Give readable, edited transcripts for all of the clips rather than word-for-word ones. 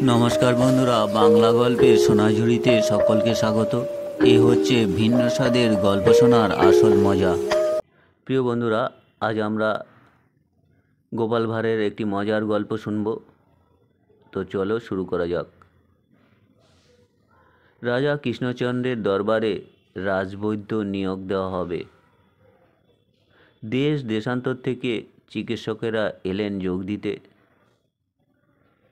নমস্কার বন্ধুরা, বাংলা গল্পের সোনাঝুরিতে সকলকে স্বাগত। এ হচ্ছে ভিন্ন স্বাদের গল্প শোনার আসল মজা। প্রিয় বন্ধুরা, আজ আমরা গোপাল ভাঁড়ের একটি মজার গল্প শুনব। তো চলো শুরু করা যাক। রাজা কৃষ্ণচন্দ্রের দরবারে রাজবৈদ্য নিয়োগ দেওয়া হবে। দেশ দেশান্তর থেকে চিকিৎসকেরা এলেন যোগ দিতে।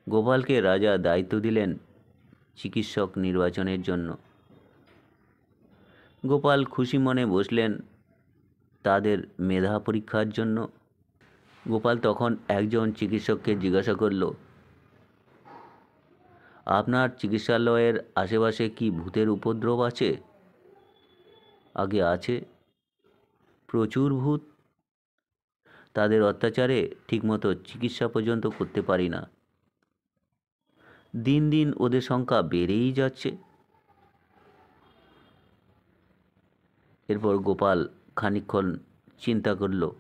গোপালকে রাজা দায়িত্ব দিলেন চিকিৎসক নির্বাচনের জন্য। গোপাল খুশি মনে বসলেন তাদের মেধা পরীক্ষার জন্য। গোপাল তখন একজন চিকিৎসককে জিজ্ঞাসা করল, আপনার চিকিৎসালয়ের আশেপাশে কি ভূতের উপদ্রব আছে? আগে আছে, প্রচুর ভূত। তাদের অত্যাচারে ঠিকমতো চিকিৎসা পর্যন্ত করতে পারি না। দিন দিন ওদের সংখ্যা বেড়েই যাচ্ছে। এরপর গোপাল খানিকক্ষণ চিন্তা করল।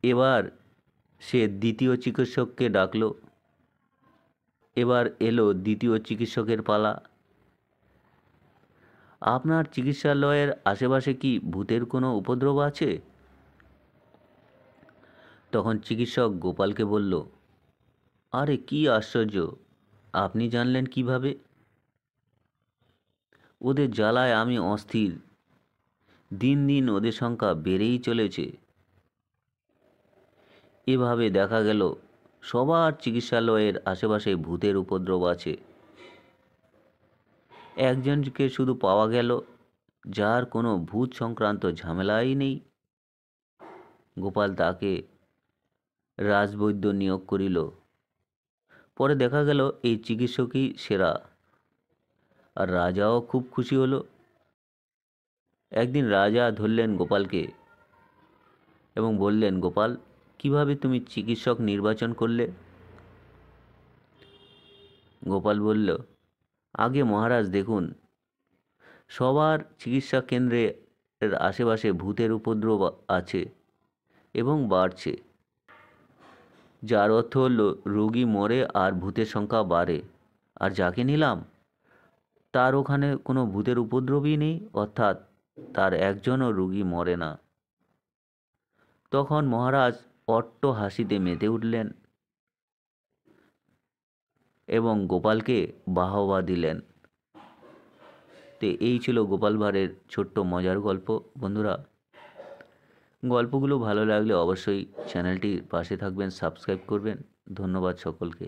এবার সে দ্বিতীয় চিকিৎসককে ডাকল। এবার এলো দ্বিতীয় চিকিৎসকের পালা। আপনার চিকিৎসালয়ের আশেপাশে কি ভূতের কোনো উপদ্রব আছে? তখন চিকিৎসক গোপালকে বলল, আরে কি আশ্চর্য, আপনি জানলেন কিভাবে? ওদের জ্বালায় আমি অস্থির। দিন দিন ওদের সংখ্যা বেড়েই চলেছে। এভাবে দেখা গেল সবার চিকিৎসালয়ের আশেপাশে ভূতের উপদ্রব আছে। একজনকে শুধু পাওয়া গেল যার কোনো ভূত সংক্রান্ত ঝামেলাই নেই। গোপাল তাকে রাজবৈদ্য নিয়োগ করিল। পরে দেখা গেল এই চিকিৎসকই সেরা, আর রাজাও খুব খুশি হলো। একদিন রাজা ধরলেন গোপালকে এবং বললেন, গোপাল, কিভাবে তুমি চিকিৎসক নির্বাচন করলে? গোপাল বলল, আগে মহারাজ দেখুন, সবার চিকিৎসা কেন্দ্রের আশেপাশে ভূতের উপদ্রব আছে এবং বাড়ছে, যার অর্থ হলো রোগী মরে আর ভূতের সংখ্যা বাড়ে। আর যাকে নিলাম তার ওখানে কোনো ভূতের উপদ্রবই নেই, অর্থাৎ তার একজনও রোগী মরে না। তখন মহারাজ অট্ট হাসিতে মেতে উঠলেন এবং গোপালকে বাহবা দিলেন। তো এই ছিল গোপাল ভাঁড়ের ছোট্ট মজার গল্প। বন্ধুরা, গল্পগুলো ভালো লাগলে অবশ্যই চ্যানেলটির পাশে থাকবেন, সাবস্ক্রাইব করবেন। ধন্যবাদ সকলকে।